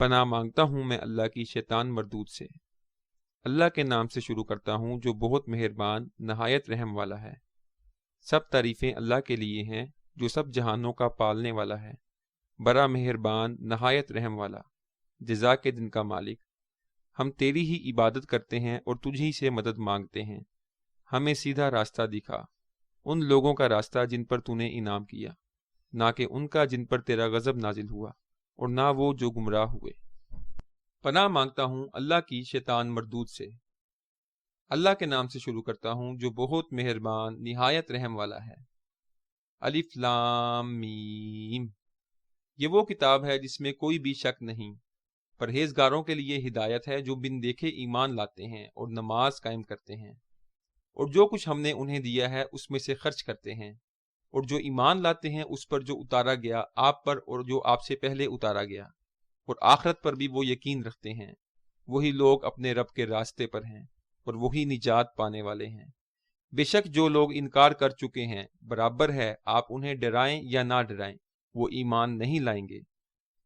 پناہ مانگتا ہوں میں اللہ کی شیطان مردود سے۔ اللہ کے نام سے شروع کرتا ہوں جو بہت مہربان نہایت رحم والا ہے۔ سب تعریفیں اللہ کے لیے ہیں جو سب جہانوں کا پالنے والا ہے، بڑا مہربان نہایت رحم والا، جزا کے دن کا مالک۔ ہم تیری ہی عبادت کرتے ہیں اور تجھ ہی سے مدد مانگتے ہیں۔ ہمیں سیدھا راستہ دکھا، ان لوگوں کا راستہ جن پر تو نے انعام کیا، نہ کہ ان کا جن پر تیرا غضب نازل ہوا، اور نہ وہ جو گمراہ ہوئے۔ پناہ مانگتا ہوں اللہ کی شیطان مردود سے۔ اللہ کے نام سے شروع کرتا ہوں جو بہت مہربان نہایت رحم والا ہے۔ الف لام میم۔ یہ وہ کتاب ہے جس میں کوئی بھی شک نہیں، پرہیزگاروں کے لیے ہدایت ہے جو بن دیکھے ایمان لاتے ہیں اور نماز قائم کرتے ہیں، اور جو کچھ ہم نے انہیں دیا ہے اس میں سے خرچ کرتے ہیں، اور جو ایمان لاتے ہیں اس پر جو اتارا گیا آپ پر اور جو آپ سے پہلے اتارا گیا، اور آخرت پر بھی وہ یقین رکھتے ہیں۔ وہی لوگ اپنے رب کے راستے پر ہیں اور وہی نجات پانے والے ہیں۔ بے شک جو لوگ انکار کر چکے ہیں برابر ہے آپ انہیں ڈرائیں یا نہ ڈرائیں، وہ ایمان نہیں لائیں گے۔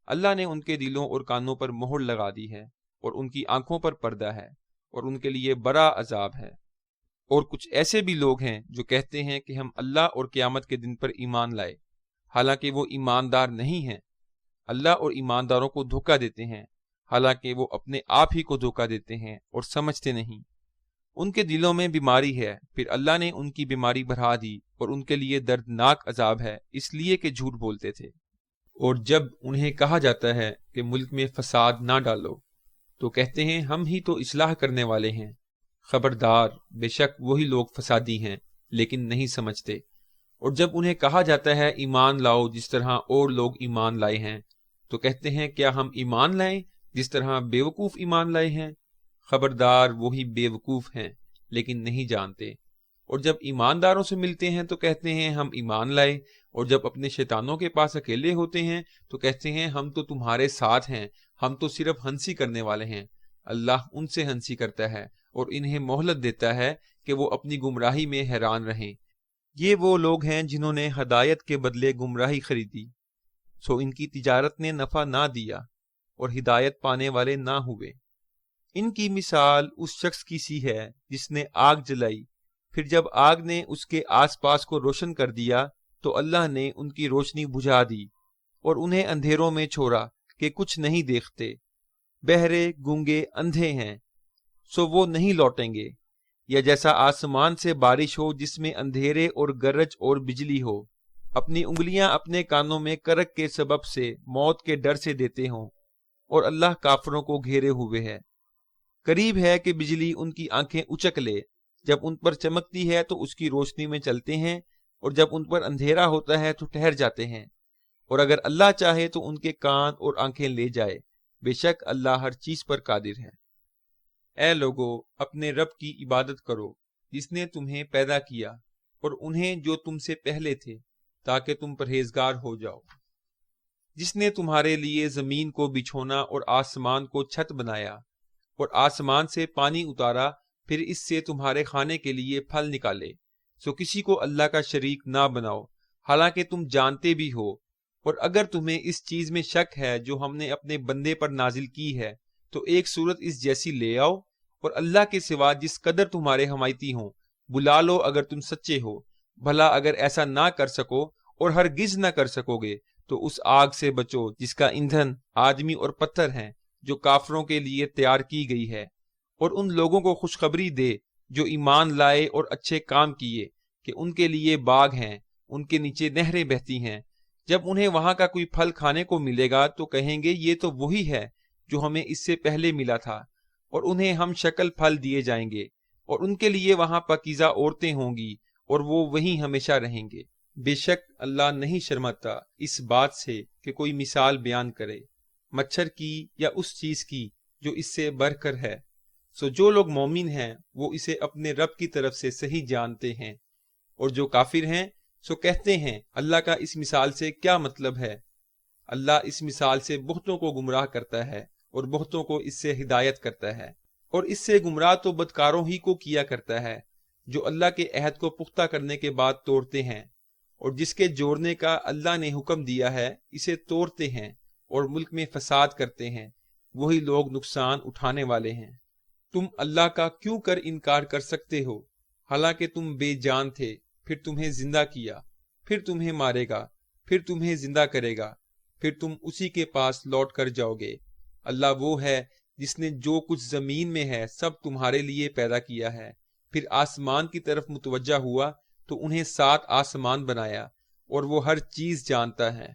اللہ نے ان کے دلوں اور کانوں پر مہر لگا دی ہے اور ان کی آنکھوں پر پردہ ہے، اور ان کے لیے بڑا عذاب ہے۔ اور کچھ ایسے بھی لوگ ہیں جو کہتے ہیں کہ ہم اللہ اور قیامت کے دن پر ایمان لائے، حالانکہ وہ ایماندار نہیں ہیں۔ اللہ اور ایمانداروں کو دھوکہ دیتے ہیں، حالانکہ وہ اپنے آپ ہی کو دھوکہ دیتے ہیں اور سمجھتے نہیں۔ ان کے دلوں میں بیماری ہے، پھر اللہ نے ان کی بیماری بڑھا دی، اور ان کے لیے دردناک عذاب ہے اس لیے کہ جھوٹ بولتے تھے۔ اور جب انہیں کہا جاتا ہے کہ ملک میں فساد نہ ڈالو، تو کہتے ہیں ہم ہی تو اصلاح کرنے والے ہیں۔ خبردار، بے شک وہی لوگ فسادی ہیں لیکن نہیں سمجھتے۔ اور جب انہیں کہا جاتا ہے ایمان لاؤ جس طرح اور لوگ ایمان لائے ہیں، تو کہتے ہیں کیا ہم ایمان لائیں جس طرح بیوقوف ایمان لائے ہیں؟ خبردار، وہی بیوقوف ہیں لیکن نہیں جانتے۔ اور جب ایمانداروں سے ملتے ہیں تو کہتے ہیں ہم ایمان لائے، اور جب اپنے شیطانوں کے پاس اکیلے ہوتے ہیں تو کہتے ہیں ہم تو تمہارے ساتھ ہیں، ہم تو صرف ہنسی کرنے والے ہیں۔ اللہ ان سے ہنسی کرتا ہے اور انہیں مہلت دیتا ہے کہ وہ اپنی گمراہی میں حیران رہیں۔ یہ وہ لوگ ہیں جنہوں نے ہدایت کے بدلے گمراہی خریدی، سو ان کی تجارت نے نفع نہ دیا اور ہدایت پانے والے نہ ہوئے۔ ان کی مثال اس شخص کی سی ہے جس نے آگ جلائی، پھر جب آگ نے اس کے آس پاس کو روشن کر دیا تو اللہ نے ان کی روشنی بجھا دی اور انہیں اندھیروں میں چھوڑا کہ کچھ نہیں دیکھتے۔ بہرے، گونگے، اندھے ہیں، سو وہ نہیں لوٹیں گے۔ یا جیسا آسمان سے بارش ہو جس میں اندھیرے اور گرج اور بجلی ہو، اپنی انگلیاں اپنے کانوں میں کرک کے سبب سے موت کے ڈر سے دیتے ہوں، اور اللہ کافروں کو گھیرے ہوئے ہے۔ قریب ہے کہ بجلی ان کی آنکھیں اچک لے، جب ان پر چمکتی ہے تو اس کی روشنی میں چلتے ہیں، اور جب ان پر اندھیرا ہوتا ہے تو ٹھہر جاتے ہیں۔ اور اگر اللہ چاہے تو ان کے کان اور آنکھیں لے جائے، بے شک اللہ ہر چیز پر قادر ہے۔ اے لوگو، اپنے رب کی عبادت کرو جس نے تمہیں پیدا کیا اور انہیں جو تم سے پہلے تھے، تاکہ تم پرہیزگار ہو جاؤ۔ جس نے تمہارے لیے زمین کو بچھونا اور آسمان کو چھت بنایا، اور آسمان سے پانی اتارا، پھر اس سے تمہارے کھانے کے لیے پھل نکالے، سو کسی کو اللہ کا شریک نہ بناؤ، حالانکہ تم جانتے بھی ہو۔ اور اگر تمہیں اس چیز میں شک ہے جو ہم نے اپنے بندے پر نازل کی ہے، تو ایک صورت اس جیسی لے آؤ، اور اللہ کے سوا جس قدر تمہارے حمایتی ہوں بلا لو اگر تم سچے ہو۔ بھلا اگر ایسا نہ کر سکو اور ہرگز نہ کر سکو گے تو اس آگ سے بچو جس کا ایندھن آدمی اور پتھر ہیں، جو کافروں کے لیے تیار کی گئی ہے۔ اور ان لوگوں کو خوشخبری دے جو ایمان لائے اور اچھے کام کیے کہ ان کے لیے باغ ہیں، ان کے نیچے نہریں بہتی ہیں۔ جب انہیں وہاں کا کوئی پھل کھانے کو ملے گا تو کہیں گے یہ تو وہی ہے جو ہمیں اس سے پہلے ملا تھا، اور انہیں ہم شکل پھل دیے جائیں گے، اور ان کے لیے وہاں پاکیزہ عورتیں ہوں گی، اور وہ وہیں ہمیشہ رہیں گے۔ بے شک اللہ نہیں شرماتا اس بات سے کہ کوئی مثال بیان کرے، مچھر کی یا اس چیز کی جو اس سے بڑھ کر ہے۔ سو جو لوگ مومن ہیں وہ اسے اپنے رب کی طرف سے صحیح جانتے ہیں، اور جو کافر ہیں سو کہتے ہیں اللہ کا اس مثال سے کیا مطلب ہے؟ اللہ اس مثال سے بہتوں کو گمراہ کرتا ہے اور بہتوں کو اس سے ہدایت کرتا ہے، اور اس سے گمراہ تو بدکاروں ہی کو کیا کرتا ہے جو اللہ کے عہد کو پختہ کرنے کے بعد توڑتے ہیں، اور جس کے جوڑنے کا اللہ نے حکم دیا ہے اسے توڑتے ہیں اور ملک میں فساد کرتے ہیں، وہی لوگ نقصان اٹھانے والے ہیں۔ تم اللہ کا کیوں کر انکار کر سکتے ہو، حالانکہ تم بے جان تھے، پھر تمہیں زندہ کیا، پھر تمہیں مارے گا، پھر تمہیں زندہ کرے گا، پھر تم اسی کے پاس لوٹ کر جاؤ گے۔ اللہ وہ ہے جس نے جو کچھ زمین میں ہے سب تمہارے لیے پیدا کیا ہے، پھر آسمان کی طرف متوجہ ہوا تو انہیں 7 آسمان بنایا، اور وہ ہر چیز جانتا ہے۔